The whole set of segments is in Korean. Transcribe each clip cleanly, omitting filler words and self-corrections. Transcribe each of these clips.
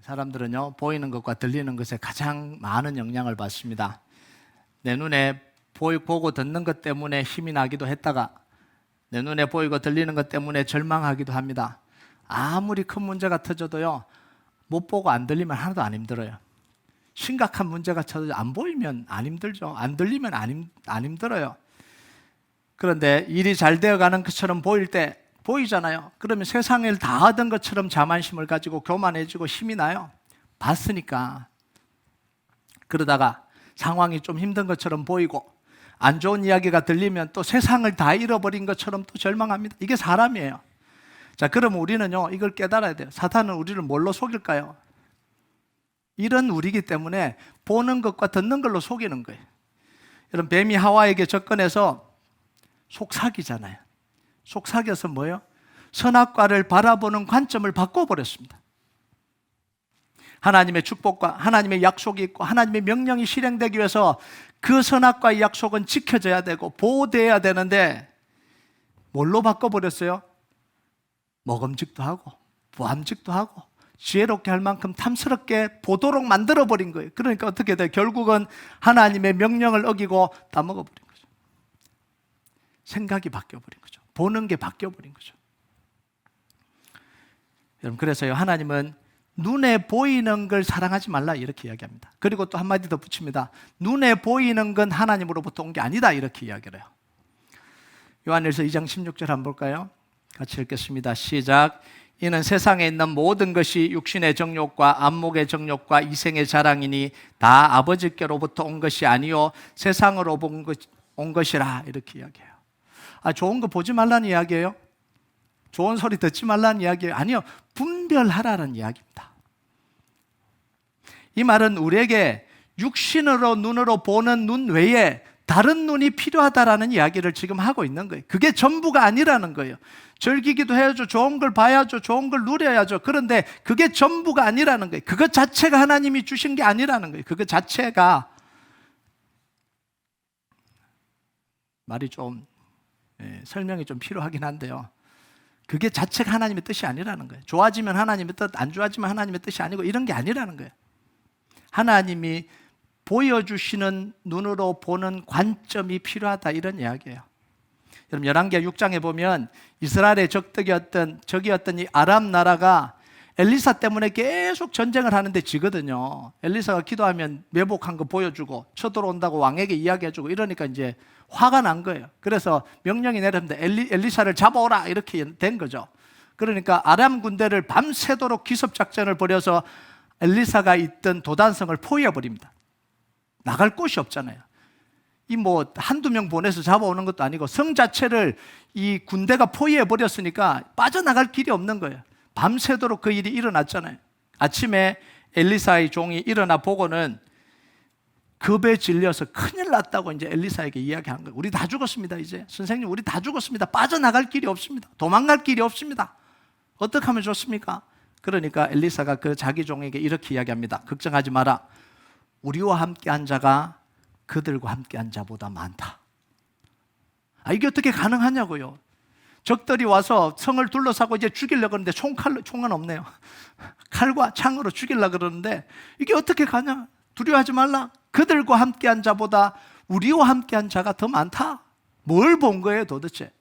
사람들은요, 보이는 것과 들리는 것에 가장 많은 영향을 받습니다. 내 눈에 보고 듣는 것 때문에 힘이 나기도 했다가 내 눈에 보이고 들리는 것 때문에 절망하기도 합니다. 아무리 큰 문제가 터져도요, 못 보고 안 들리면 하나도 안 힘들어요. 심각한 문제가 터져 안 보이면 안 힘들죠. 안 들리면 안 힘들어요. 그런데 일이 잘 되어가는 것처럼 보일 때 보이잖아요. 그러면 세상을 다 얻은 것처럼 자만심을 가지고 교만해지고 힘이 나요. 봤으니까. 그러다가 상황이 좀 힘든 것처럼 보이고 안 좋은 이야기가 들리면 또 세상을 다 잃어버린 것처럼 또 절망합니다. 이게 사람이에요. 자, 그럼 우리는요, 이걸 깨달아야 돼요. 사탄은 우리를 뭘로 속일까요? 이런 우리이기 때문에 보는 것과 듣는 걸로 속이는 거예요. 여러분, 뱀이 하와에게 접근해서 속삭이잖아요. 속삭여서 뭐예요? 선악과를 바라보는 관점을 바꿔버렸습니다. 하나님의 축복과 하나님의 약속이 있고 하나님의 명령이 실행되기 위해서 그 선악과의 약속은 지켜져야 되고 보호되어야 되는데 뭘로 바꿔버렸어요? 먹음직도 하고 부함직도 하고 지혜롭게 할 만큼 탐스럽게 보도록 만들어버린 거예요. 그러니까 어떻게 돼요? 결국은 하나님의 명령을 어기고 다 먹어버린 거죠. 생각이 바뀌어버린 거죠. 보는 게 바뀌어버린 거죠. 여러분, 그래서요, 하나님은 눈에 보이는 걸 사랑하지 말라 이렇게 이야기합니다. 그리고 또 한마디 더 붙입니다. 눈에 보이는 건 하나님으로부터 온 게 아니다 이렇게 이야기를 해요. 요한일서 2장 16절 한번 볼까요? 같이 읽겠습니다. 시작. 이는 세상에 있는 모든 것이 육신의 정욕과 안목의 정욕과 이생의 자랑이니 다 아버지께로부터 온 것이 아니요 세상으로 온 것이라 이렇게 이야기해요. 좋은 거 보지 말라는 이야기예요? 좋은 소리 듣지 말라는 이야기예요? 아니요, 분별하라는 이야기입니다. 이 말은 우리에게 육신으로 눈으로 보는 눈 외에 다른 눈이 필요하다라는 이야기를 지금 하고 있는 거예요. 그게 전부가 아니라는 거예요. 즐기기도 해야죠. 좋은 걸 봐야죠. 좋은 걸 누려야죠. 그런데 그게 전부가 아니라는 거예요. 그것 자체가 하나님이 주신 게 아니라는 거예요. 그것 자체가 말이 좀 설명이 좀 필요하긴 한데요. 그게 자체가 하나님의 뜻이 아니라는 거예요. 좋아지면 하나님의 뜻, 안 좋아지면 하나님의 뜻이 아니고 이런 게 아니라는 거예요. 하나님이 보여주시는 눈으로 보는 관점이 필요하다 이런 이야기예요. 여러분, 열왕기하 6장에 보면 이스라엘의 적이었던 이 아람 나라가 엘리사 때문에 계속 전쟁을 하는데 지거든요. 엘리사가 기도하면 매복한 거 보여주고 쳐들어온다고 왕에게 이야기해주고 이러니까 이제 화가 난 거예요. 그래서 명령이 내렸는데 엘리사를 잡아오라 이렇게 된 거죠. 그러니까 아람 군대를 밤새도록 기습작전을 벌여서 엘리사가 있던 도단성을 포위해버립니다. 나갈 곳이 없잖아요. 이 뭐 한두 명 보내서 잡아오는 것도 아니고 성 자체를 이 군대가 포위해버렸으니까 빠져나갈 길이 없는 거예요. 밤새도록 그 일이 일어났잖아요. 아침에 엘리사의 종이 일어나 보고는 겁에 질려서 큰일 났다고 이제 엘리사에게 이야기한 거예요. 우리 다 죽었습니다. 이제 선생님, 우리 다 죽었습니다. 빠져나갈 길이 없습니다. 도망갈 길이 없습니다. 어떻게 하면 좋습니까? 그러니까 엘리사가 그 자기 종에게 이렇게 이야기합니다. 걱정하지 마라. 우리와 함께한 자가 그들과 함께한 자보다 많다. 이게 어떻게 가능하냐고요. 적들이 와서 성을 둘러싸고 이제 죽이려고 그러는데 총은 없네요. 칼과 창으로 죽이려고 그러는데 이게 어떻게 가냐. 두려워하지 말라. 그들과 함께한 자보다 우리와 함께한 자가 더 많다. 뭘 본 거예요 도대체?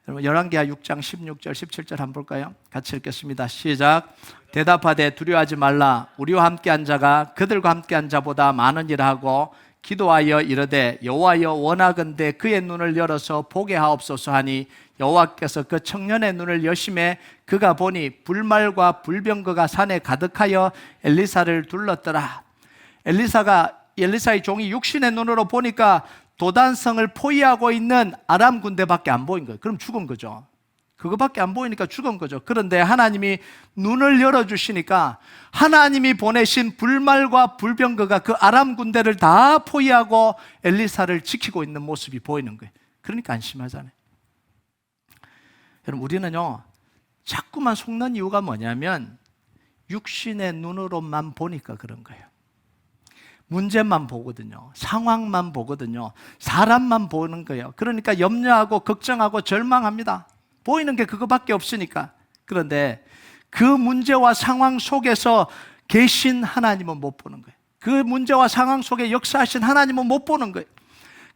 여러분, 열왕기하 6장 16절 17절 한번 볼까요? 같이 읽겠습니다. 시작. 대답하되 두려워하지 말라. 우리와 함께한 자가 그들과 함께한 자보다 많으니라 하고 기도하여 이르되 여호와여 원하건대 그의 눈을 열어서 보게 하옵소서 하니 여호와께서 그 청년의 눈을 여심해 그가 보니 불말과 불병거가 산에 가득하여 엘리사를 둘렀더라. 엘리사의 종이 육신의 눈으로 보니까 도단성을 포위하고 있는 아람 군대밖에 안 보인 거예요. 그럼 죽은 거죠. 그거밖에 안 보이니까 죽은 거죠. 그런데 하나님이 눈을 열어주시니까 하나님이 보내신 불말과 불병거가 그 아람 군대를 다 포위하고 엘리사를 지키고 있는 모습이 보이는 거예요. 그러니까 안심하잖아요. 여러분, 우리는요 자꾸만 속는 이유가 뭐냐면 육신의 눈으로만 보니까 그런 거예요. 문제만 보거든요. 상황만 보거든요. 사람만 보는 거예요. 그러니까 염려하고 걱정하고 절망합니다. 보이는 게 그거밖에 없으니까. 그런데 그 문제와 상황 속에서 계신 하나님은 못 보는 거예요. 그 문제와 상황 속에 역사하신 하나님은 못 보는 거예요.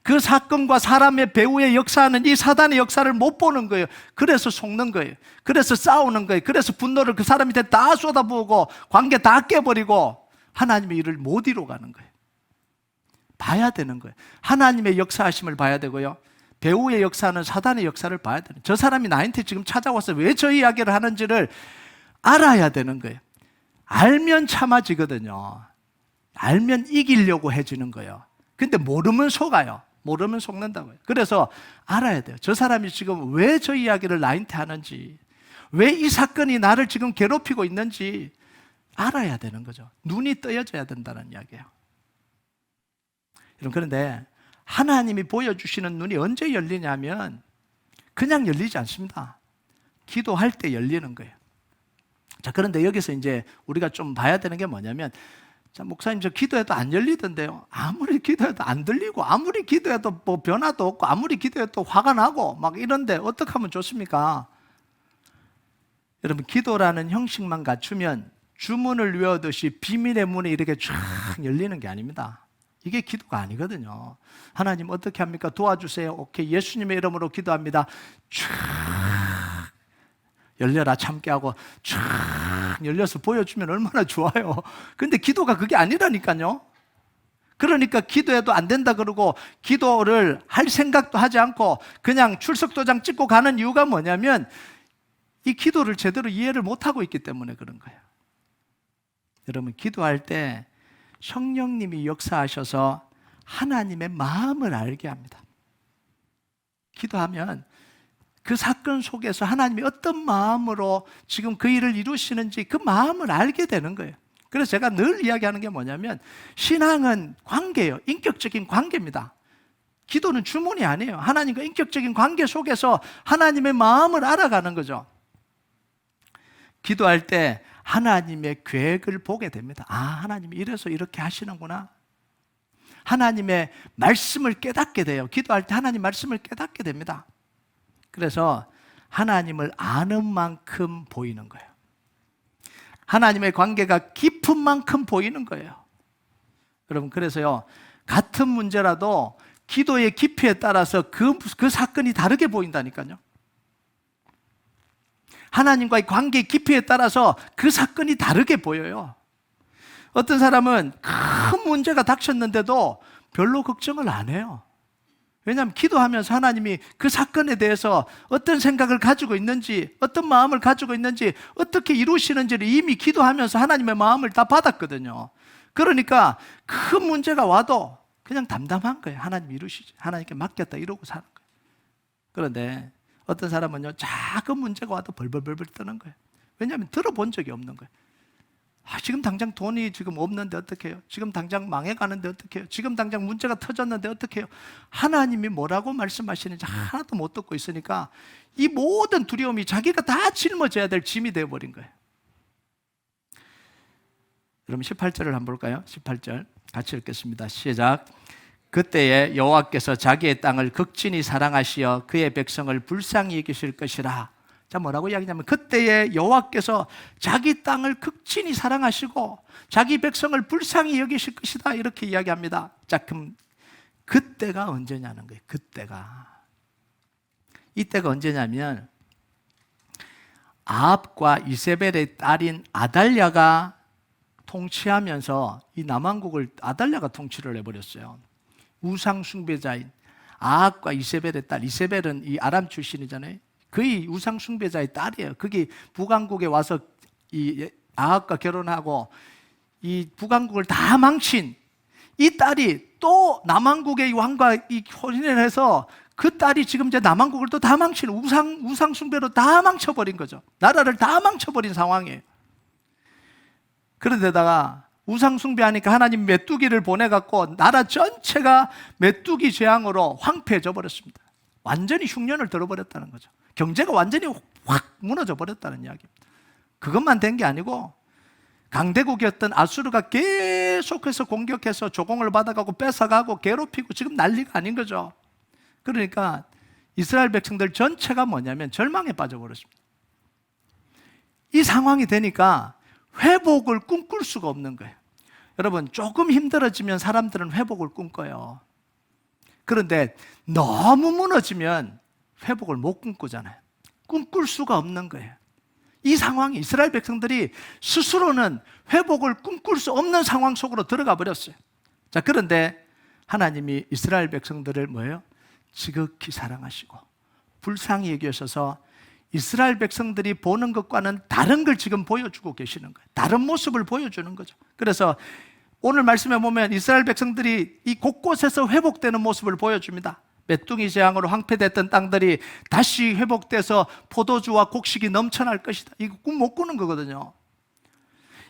그 사건과 사람의 배후에 역사하는 이 사단의 역사를 못 보는 거예요. 그래서 속는 거예요. 그래서 싸우는 거예요. 그래서 분노를 그 사람한테 다 쏟아부고 관계 다 깨버리고 하나님의 일을 못 이루어가는 거예요. 봐야 되는 거예요. 하나님의 역사하심을 봐야 되고요, 배후의 역사는 사단의 역사를 봐야 되는 거예요. 저 사람이 나한테 지금 찾아와서 왜 저 이야기를 하는지를 알아야 되는 거예요. 알면 참아지거든요. 알면 이기려고 해지는 거예요. 근데 모르면 속아요. 모르면 속는다고요. 그래서 알아야 돼요. 저 사람이 지금 왜 저 이야기를 나한테 하는지, 왜 이 사건이 나를 지금 괴롭히고 있는지 알아야 되는 거죠. 눈이 떠여져야 된다는 이야기예요. 여러분, 그런데 하나님이 보여주시는 눈이 언제 열리냐면 그냥 열리지 않습니다. 기도할 때 열리는 거예요. 자, 그런데 여기서 이제 우리가 좀 봐야 되는 게 뭐냐면, 자, 목사님, 저 기도해도 안 열리던데요. 아무리 기도해도 안 들리고, 아무리 기도해도 뭐 변화도 없고, 아무리 기도해도 화가 나고 막 이런데 어떻게 하면 좋습니까? 여러분, 기도라는 형식만 갖추면 주문을 외우듯이 비밀의 문이 이렇게 쫙 열리는 게 아닙니다. 이게 기도가 아니거든요. 하나님 어떻게 합니까? 도와주세요. 오케이, 예수님의 이름으로 기도합니다. 쫙 열려라 참게 하고 쫙 열려서 보여주면 얼마나 좋아요. 근데 기도가 그게 아니라니까요. 그러니까 기도해도 안 된다 그러고 기도를 할 생각도 하지 않고 그냥 출석도장 찍고 가는 이유가 뭐냐면 이 기도를 제대로 이해를 못하고 있기 때문에 그런 거예요. 여러분, 기도할 때 성령님이 역사하셔서 하나님의 마음을 알게 합니다. 기도하면 그 사건 속에서 하나님이 어떤 마음으로 지금 그 일을 이루시는지 그 마음을 알게 되는 거예요. 그래서 제가 늘 이야기하는 게 뭐냐면 신앙은 관계예요. 인격적인 관계입니다. 기도는 주문이 아니에요. 하나님과 인격적인 관계 속에서 하나님의 마음을 알아가는 거죠. 기도할 때 하나님의 계획을 보게 됩니다. 아, 하나님이 이래서 이렇게 하시는구나. 하나님의 말씀을 깨닫게 돼요. 기도할 때 하나님 말씀을 깨닫게 됩니다. 그래서 하나님을 아는 만큼 보이는 거예요. 하나님의 관계가 깊은 만큼 보이는 거예요. 여러분, 그래서요, 같은 문제라도 기도의 깊이에 따라서 그 사건이 다르게 보인다니까요. 하나님과의 관계의 깊이에 따라서 그 사건이 다르게 보여요. 어떤 사람은 큰 문제가 닥쳤는데도 별로 걱정을 안 해요. 왜냐하면 기도하면서 하나님이 그 사건에 대해서 어떤 생각을 가지고 있는지, 어떤 마음을 가지고 있는지, 어떻게 이루시는지를 이미 기도하면서 하나님의 마음을 다 받았거든요. 그러니까 큰 문제가 와도 그냥 담담한 거예요. 하나님 이루시지, 하나님께 맡겼다 이러고 사는 거예요. 그런데 어떤 사람은요, 작은 문제가 와도 벌벌벌벌 떠는 거예요. 왜냐하면 들어본 적이 없는 거예요. 아, 지금 당장 돈이 지금 없는데 어떡해요? 지금 당장 망해가는데 어떡해요? 지금 당장 문제가 터졌는데 어떡해요? 하나님이 뭐라고 말씀하시는지 하나도 못 듣고 있으니까 이 모든 두려움이 자기가 다 짊어져야 될 짐이 되어버린 거예요. 여러분, 18절을 한번 볼까요? 18절 같이 읽겠습니다. 시작. 그때에 여호와께서 자기의 땅을 극진히 사랑하시어 그의 백성을 불쌍히 여기실 것이라. 자, 뭐라고 이야기냐면 그때에 여호와께서 자기 땅을 극진히 사랑하시고 자기 백성을 불쌍히 여기실 것이다, 이렇게 이야기합니다. 자, 그럼 그때가 언제냐는 거예요. 이때가 언제냐면 아합과 이세벨의 딸인 아달랴가 통치하면서 이 남왕국을 아달랴가 통치를 해버렸어요. 우상 숭배자인 아합과 이세벨의 딸, 이세벨은 이 아람 출신이잖아요. 거의 우상 숭배자의 딸이에요. 거기 북왕국에 와서 이 아합과 결혼하고 이 북왕국을 다 망친 이 딸이 또 남왕국의 왕과 이 혼인을 해서 그 딸이 지금 이제 남왕국을 또 다 망친 우상 숭배로 다 망쳐버린 거죠. 나라를 다 망쳐버린 상황이에요. 그런데다가 우상 숭배하니까 하나님 메뚜기를 보내갖고 나라 전체가 메뚜기 재앙으로 황폐해져 버렸습니다. 완전히 흉년을 들어버렸다는 거죠. 경제가 완전히 확 무너져 버렸다는 이야기입니다. 그것만 된 게 아니고 강대국이었던 아수르가 계속해서 공격해서 조공을 받아가고 뺏어가고 괴롭히고 지금 난리가 아닌 거죠. 그러니까 이스라엘 백성들 전체가 뭐냐면 절망에 빠져버렸습니다. 이 상황이 되니까 회복을 꿈꿀 수가 없는 거예요. 여러분, 조금 힘들어지면 사람들은 회복을 꿈꿔요. 그런데 너무 무너지면 회복을 못 꿈꾸잖아요. 꿈꿀 수가 없는 거예요. 이 상황이 이스라엘 백성들이 스스로는 회복을 꿈꿀 수 없는 상황 속으로 들어가 버렸어요. 자, 그런데 하나님이 이스라엘 백성들을 뭐예요? 지극히 사랑하시고 불쌍히 여기셔서 이스라엘 백성들이 보는 것과는 다른 걸 지금 보여주고 계시는 거예요. 다른 모습을 보여주는 거죠. 그래서 오늘 말씀에 보면 이스라엘 백성들이 이 곳곳에서 회복되는 모습을 보여줍니다. 메뚜기 재앙으로 황폐됐던 땅들이 다시 회복돼서 포도주와 곡식이 넘쳐날 것이다. 이거 꿈 못 꾸는 거거든요.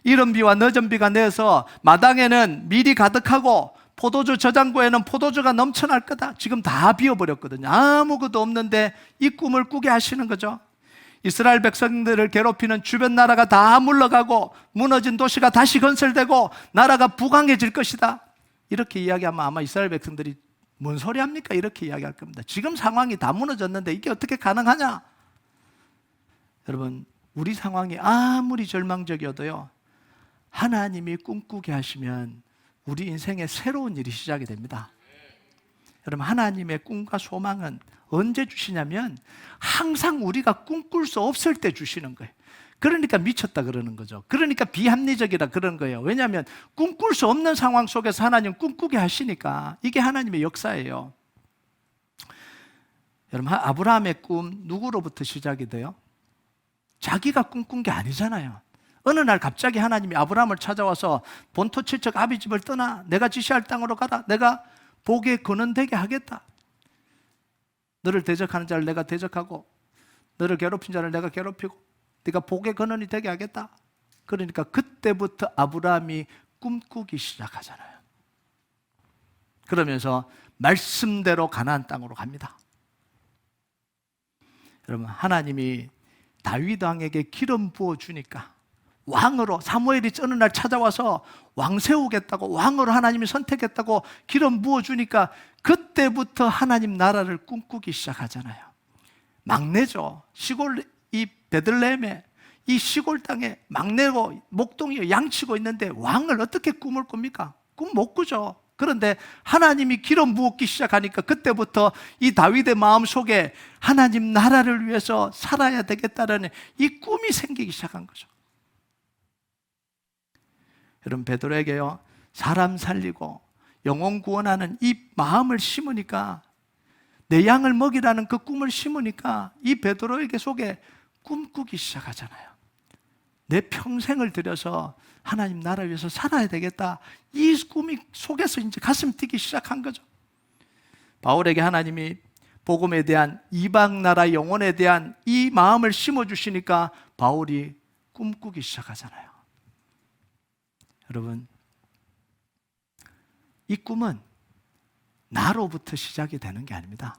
이른 비와 늦은 비가 내서 마당에는 밀이 가득하고 포도주 저장고에는 포도주가 넘쳐날 거다. 지금 다 비워버렸거든요. 아무것도 없는데 이 꿈을 꾸게 하시는 거죠. 이스라엘 백성들을 괴롭히는 주변 나라가 다 물러가고 무너진 도시가 다시 건설되고 나라가 부강해질 것이다. 이렇게 이야기하면 아마 이스라엘 백성들이 뭔 소리 합니까? 이렇게 이야기할 겁니다. 지금 상황이 다 무너졌는데 이게 어떻게 가능하냐? 여러분, 우리 상황이 아무리 절망적이어도요, 하나님이 꿈꾸게 하시면 우리 인생에 새로운 일이 시작이 됩니다. 여러분, 하나님의 꿈과 소망은 언제 주시냐면 항상 우리가 꿈꿀 수 없을 때 주시는 거예요. 그러니까 미쳤다 그러는 거죠. 그러니까 비합리적이다 그런 거예요. 왜냐하면 꿈꿀 수 없는 상황 속에서 하나님 꿈꾸게 하시니까 이게 하나님의 역사예요. 여러분, 아브라함의 꿈 누구로부터 시작이 돼요? 자기가 꿈꾼 게 아니잖아요. 어느 날 갑자기 하나님이 아브라함을 찾아와서 본토 칠척 아비 집을 떠나 내가 지시할 땅으로 가라. 내가 복의 근원 되게 하겠다. 너를 대적하는 자를 내가 대적하고 너를 괴롭힌 자를 내가 괴롭히고 네가 복의 근원이 되게 하겠다. 그러니까 그때부터 아브라함이 꿈꾸기 시작하잖아요. 그러면서 말씀대로 가나안 땅으로 갑니다. 여러분, 하나님이 다윗 왕에게 기름 부어 주니까 왕으로, 사무엘이 어느 날 찾아와서 왕 세우겠다고, 왕으로 하나님이 선택했다고 기름 부어 주니까 그때부터 하나님 나라를 꿈꾸기 시작하잖아요. 막내죠. 시골 이 베들레헴에 이 시골 땅에 막내고 목동이 양치고 있는데 왕을 어떻게 꿈을 꿉니까? 꿈 못 꾸죠. 그런데 하나님이 기름 부었기 시작하니까 그때부터 이 다윗의 마음 속에 하나님 나라를 위해서 살아야 되겠다는 이 꿈이 생기기 시작한 거죠. 여러분, 베드로에게요, 사람 살리고 영혼 구원하는 이 마음을 심으니까, 내 양을 먹이라는 그 꿈을 심으니까 이 베드로에게 속에 꿈꾸기 시작하잖아요. 내 평생을 들여서 하나님 나라 위해서 살아야 되겠다. 이 꿈이 속에서 이제 가슴 뛰기 시작한 거죠. 바울에게 하나님이 복음에 대한, 이방 나라 영혼에 대한 이 마음을 심어주시니까 바울이 꿈꾸기 시작하잖아요. 여러분, 이 꿈은 나로부터 시작이 되는 게 아닙니다.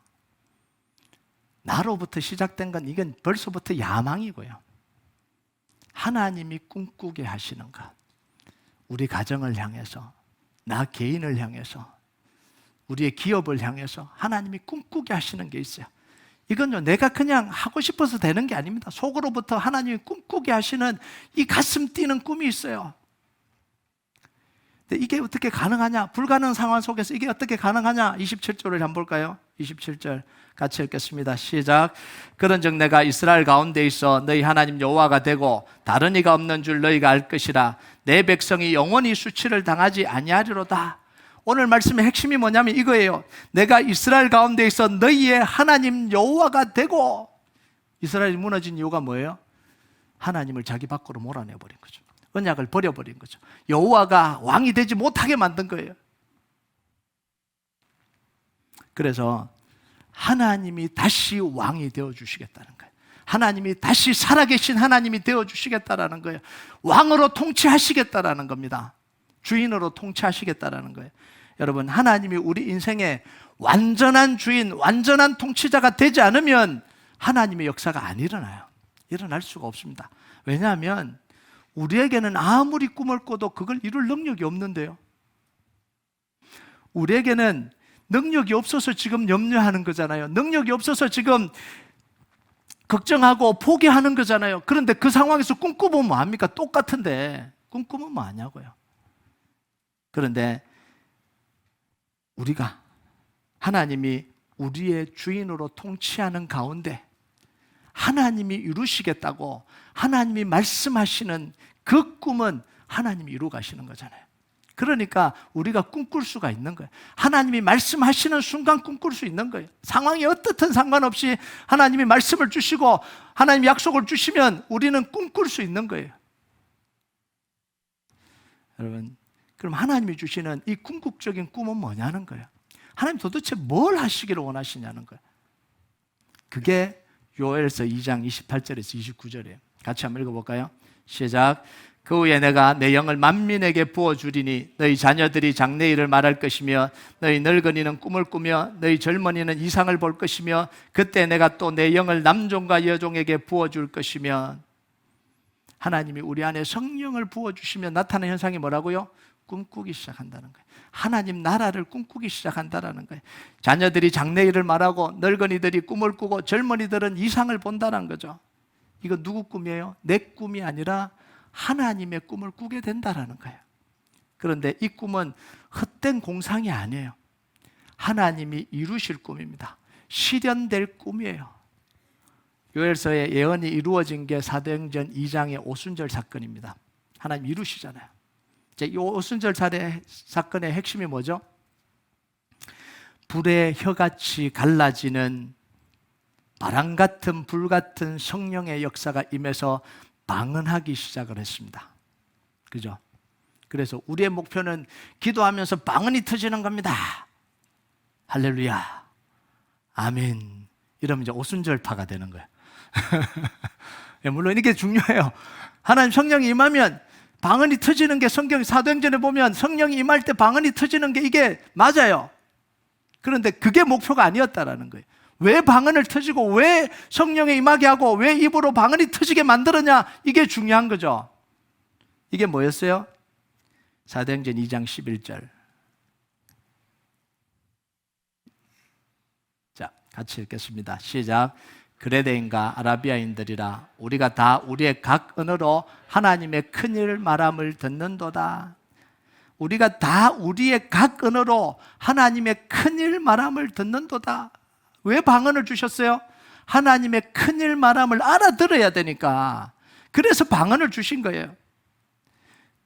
나로부터 시작된 건 이건 벌써부터 야망이고요. 하나님이 꿈꾸게 하시는 것, 우리 가정을 향해서, 나 개인을 향해서, 우리의 기업을 향해서 하나님이 꿈꾸게 하시는 게 있어요. 이건요, 내가 그냥 하고 싶어서 되는 게 아닙니다. 속으로부터 하나님이 꿈꾸게 하시는 이 가슴 뛰는 꿈이 있어요. 이게 어떻게 가능하냐? 불가능한 상황 속에서 이게 어떻게 가능하냐? 27절을 한번 볼까요? 27절 같이 읽겠습니다. 시작. 그런즉 내가 이스라엘 가운데 있어 너희 하나님 여호와가 되고 다른 이가 없는 줄 너희가 알 것이라. 내 백성이 영원히 수치를 당하지 아니하리로다. 오늘 말씀의 핵심이 뭐냐면 이거예요. 내가 이스라엘 가운데 있어 너희의 하나님 여호와가 되고. 이스라엘이 무너진 이유가 뭐예요? 하나님을 자기 밖으로 몰아내버린 거죠. 언약을 버려버린 거죠. 여호와가 왕이 되지 못하게 만든 거예요. 그래서 하나님이 다시 왕이 되어주시겠다는 거예요. 하나님이 다시 살아계신 하나님이 되어주시겠다는 거예요. 왕으로 통치하시겠다는 겁니다. 주인으로 통치하시겠다는 거예요. 여러분, 하나님이 우리 인생의 완전한 주인, 완전한 통치자가 되지 않으면 하나님의 역사가 안 일어나요. 일어날 수가 없습니다. 왜냐하면 우리에게는 아무리 꿈을 꿔도 그걸 이룰 능력이 없는데요. 우리에게는 능력이 없어서 지금 염려하는 거잖아요. 능력이 없어서 지금 걱정하고 포기하는 거잖아요. 그런데 그 상황에서 꿈꾸면 뭐합니까? 똑같은데 꿈꾸면 뭐하냐고요. 그런데 우리가 하나님이 우리의 주인으로 통치하는 가운데 하나님이 이루시겠다고 하나님이 말씀하시는 그 꿈은 하나님이 이루 가시는 거잖아요. 그러니까 우리가 꿈꿀 수가 있는 거예요. 하나님이 말씀하시는 순간 꿈꿀 수 있는 거예요. 상황이 어떻든 상관없이 하나님이 말씀을 주시고 하나님이 약속을 주시면 우리는 꿈꿀 수 있는 거예요. 여러분, 그럼 하나님이 주시는 이 궁극적인 꿈은 뭐냐는 거예요. 하나님 도대체 뭘 하시기를 원하시냐는 거예요. 그게 요엘서 2장 28절에서 29절이에요. 같이 한번 읽어볼까요? 시작. 그 후에 내가 내 영을 만민에게 부어주리니 너희 자녀들이 장래일을 말할 것이며 너희 늙은이는 꿈을 꾸며 너희 젊은이는 이상을 볼 것이며 그때 내가 또 내 영을 남종과 여종에게 부어줄 것이며. 하나님이 우리 안에 성령을 부어주시면 나타나는 현상이 뭐라고요? 꿈꾸기 시작한다는 거예요. 하나님 나라를 꿈꾸기 시작한다는 거예요. 자녀들이 장래일을 말하고 늙은이들이 꿈을 꾸고 젊은이들은 이상을 본다는 거죠. 이거 누구 꿈이에요? 내 꿈이 아니라 하나님의 꿈을 꾸게 된다는 거예요. 그런데 이 꿈은 헛된 공상이 아니에요. 하나님이 이루실 꿈입니다. 실현될 꿈이에요. 요엘서의 예언이 이루어진 게 사도행전 2장의 오순절 사건입니다. 하나님 이루시잖아요. 이 오순절 사건의 핵심이 뭐죠? 불의 혀같이 갈라지는 바람 같은 불 같은 성령의 역사가 임해서 방언하기 시작을 했습니다. 그죠? 그래서 우리의 목표는 기도하면서 방언이 터지는 겁니다. 할렐루야, 아멘. 이러면 이제 오순절파가 되는 거예요. 물론 이게 중요해요. 하나님 성령이 임하면 방언이 터지는 게 성경 사도행전에 보면 성령이 임할 때 방언이 터지는 게 이게 맞아요. 그런데 그게 목표가 아니었다라는 거예요. 왜 방언을 터지고 왜 성령에 임하게 하고 왜 입으로 방언이 터지게 만들었냐, 이게 중요한 거죠. 이게 뭐였어요? 사도행전 2장 11절. 자, 같이 읽겠습니다. 시작. 그레데인과 아라비아인들이라 우리가 다 우리의 각 언어로 하나님의 큰일 말함을 듣는도다. 우리가 다 우리의 각 언어로 하나님의 큰일 말함을 듣는도다. 왜 방언을 주셨어요? 하나님의 큰일 말함을 알아들어야 되니까. 그래서 방언을 주신 거예요.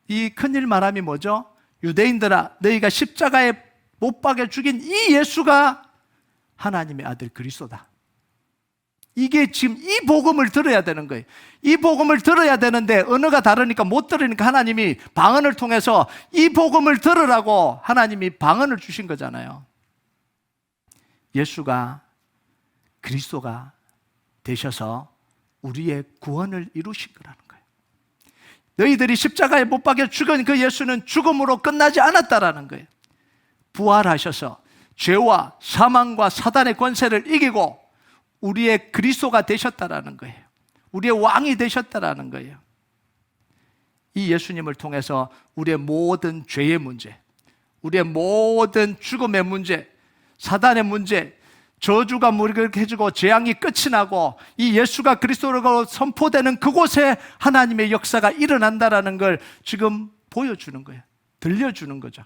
이 큰일 말함이 뭐죠? 유대인들아, 너희가 십자가에 못 박여 죽인 이 예수가 하나님의 아들 그리스도다. 이게 지금 이 복음을 들어야 되는 거예요. 이 복음을 들어야 되는데 언어가 다르니까 못 들으니까 하나님이 방언을 통해서 이 복음을 들으라고 하나님이 방언을 주신 거잖아요. 예수가 그리스도가 되셔서 우리의 구원을 이루신 거라는 거예요. 너희들이 십자가에 못 박여 죽은 그 예수는 죽음으로 끝나지 않았다라는 거예요. 부활하셔서 죄와 사망과 사단의 권세를 이기고 우리의 그리스도가 되셨다라는 거예요. 우리의 왕이 되셨다라는 거예요. 이 예수님을 통해서 우리의 모든 죄의 문제, 우리의 모든 죽음의 문제, 사단의 문제, 저주가 무력해지고 재앙이 끝이 나고 이 예수가 그리스도로 선포되는 그곳에 하나님의 역사가 일어난다라는 걸 지금 보여주는 거예요. 들려주는 거죠.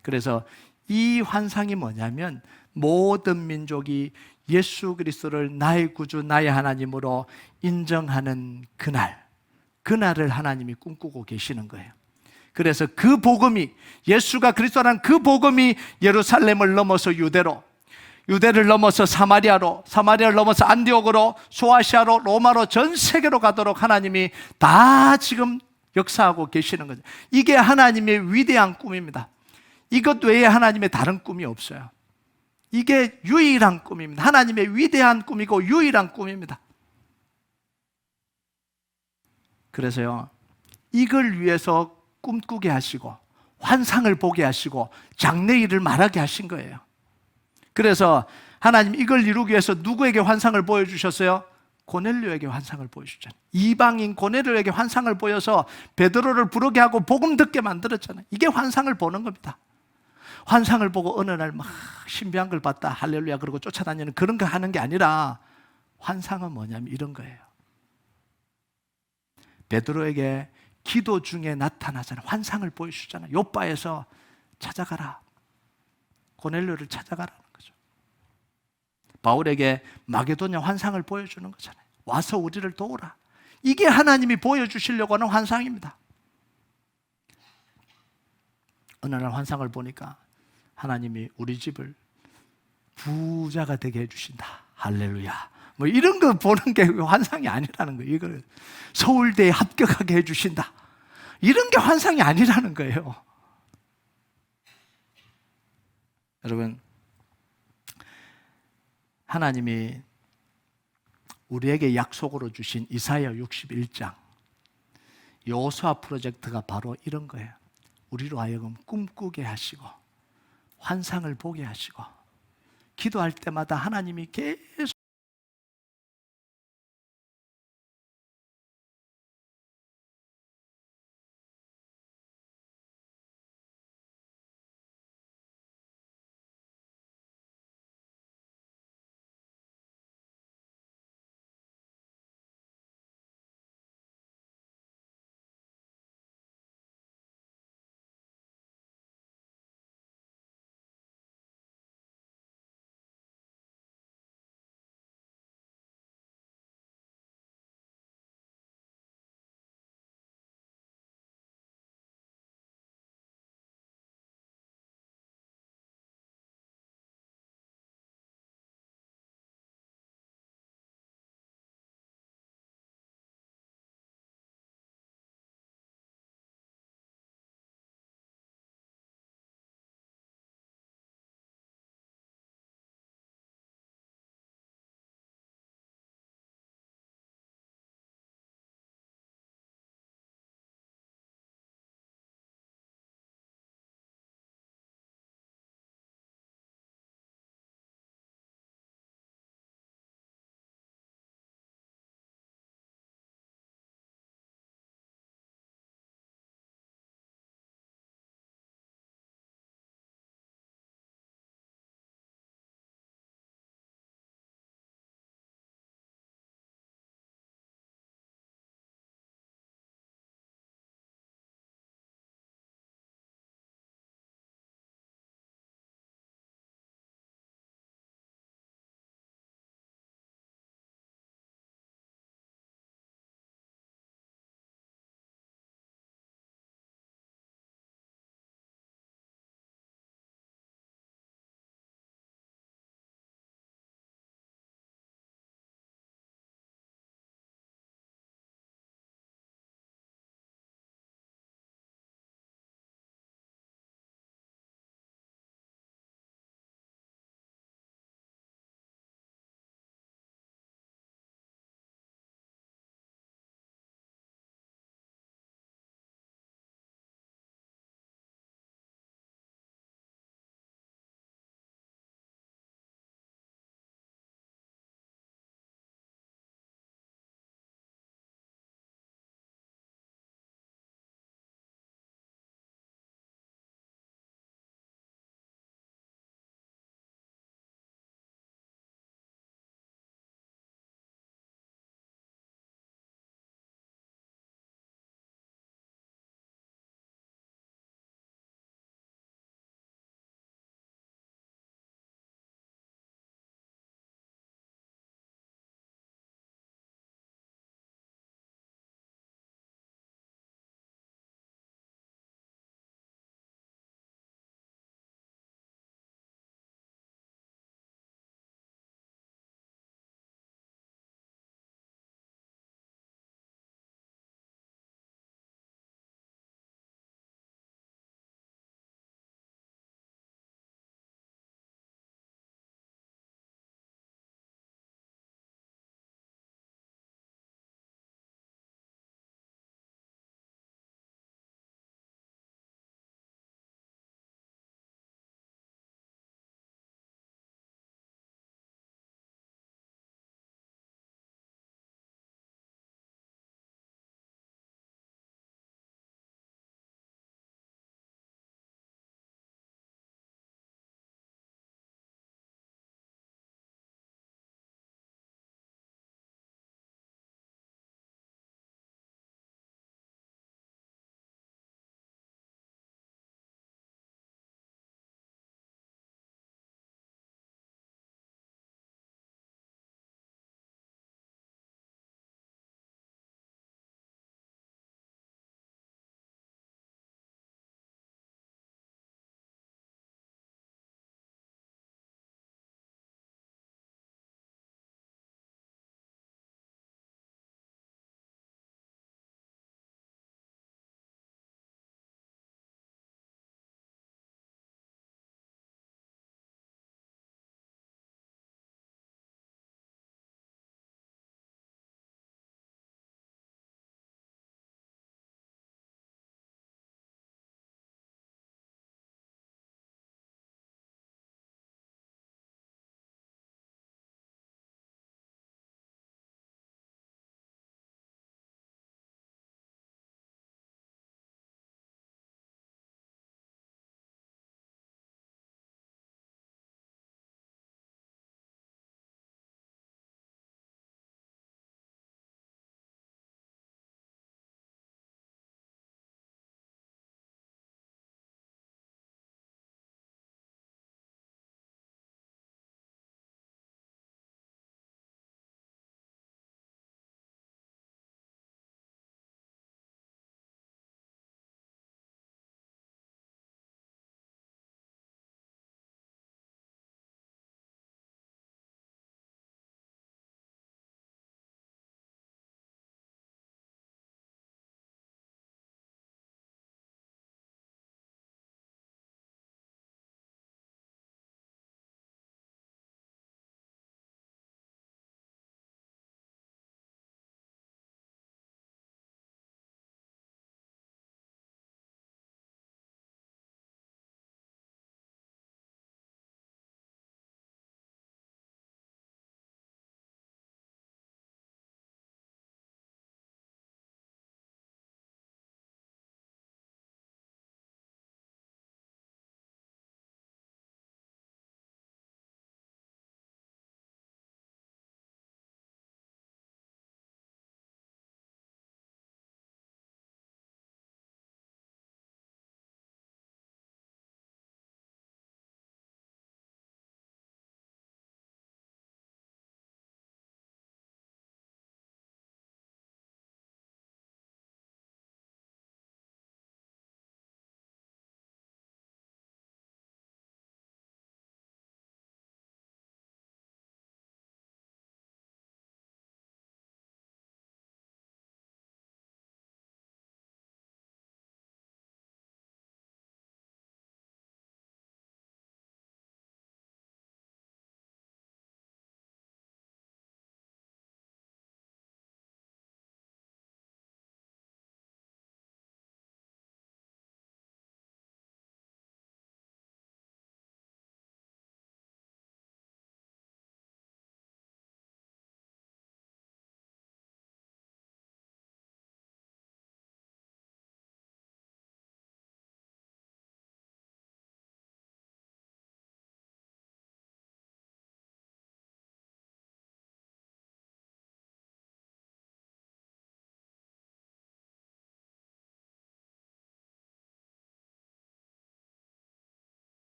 그래서 이 환상이 뭐냐면 모든 민족이 예수 그리스도를 나의 구주, 나의 하나님으로 인정하는 그날을 하나님이 꿈꾸고 계시는 거예요. 그래서 그 복음이, 예수가 그리스도라는 그 복음이 예루살렘을 넘어서 유대를 넘어서 사마리아를 넘어서 안디옥으로, 소아시아로, 로마로, 전 세계로 가도록 하나님이 다 지금 역사하고 계시는 거죠. 이게 하나님의 위대한 꿈입니다. 이것 외에 하나님의 다른 꿈이 없어요. 이게 유일한 꿈입니다. 하나님의 위대한 꿈이고 유일한 꿈입니다. 그래서요, 이걸 위해서 꿈꾸게 하시고 환상을 보게 하시고 장래일을 말하게 하신 거예요. 그래서 하나님 이걸 이루기 위해서 누구에게 환상을 보여주셨어요? 고넬료에게 환상을 보여주셨잖아요. 이방인 고넬료에게 환상을 보여서 베드로를 부르게 하고 복음 듣게 만들었잖아요. 이게 환상을 보는 겁니다. 환상을 보고 어느 날 막 신비한 걸 봤다, 할렐루야 그러고 쫓아다니는 그런 거 하는 게 아니라 환상은 뭐냐면 이런 거예요. 베드로에게 기도 중에 나타나잖아요. 환상을 보여주잖아요. 요바에서 찾아가라. 고넬료를 찾아가라는 거죠. 바울에게 마게도냐 환상을 보여주는 거잖아요. 와서 우리를 도우라. 이게 하나님이 보여주시려고 하는 환상입니다. 어느 날 환상을 보니까 하나님이 우리 집을 부자가 되게 해주신다. 할렐루야. 뭐 이런 거 보는 게 환상이 아니라는 거예요. 이걸 서울대에 합격하게 해주신다. 이런 게 환상이 아니라는 거예요. 여러분, 하나님이 우리에게 약속으로 주신 이사야 61장 여호수아 프로젝트가 바로 이런 거예요. 우리로 하여금 꿈꾸게 하시고 환상을 보게 하시고 기도할 때마다 하나님이 계속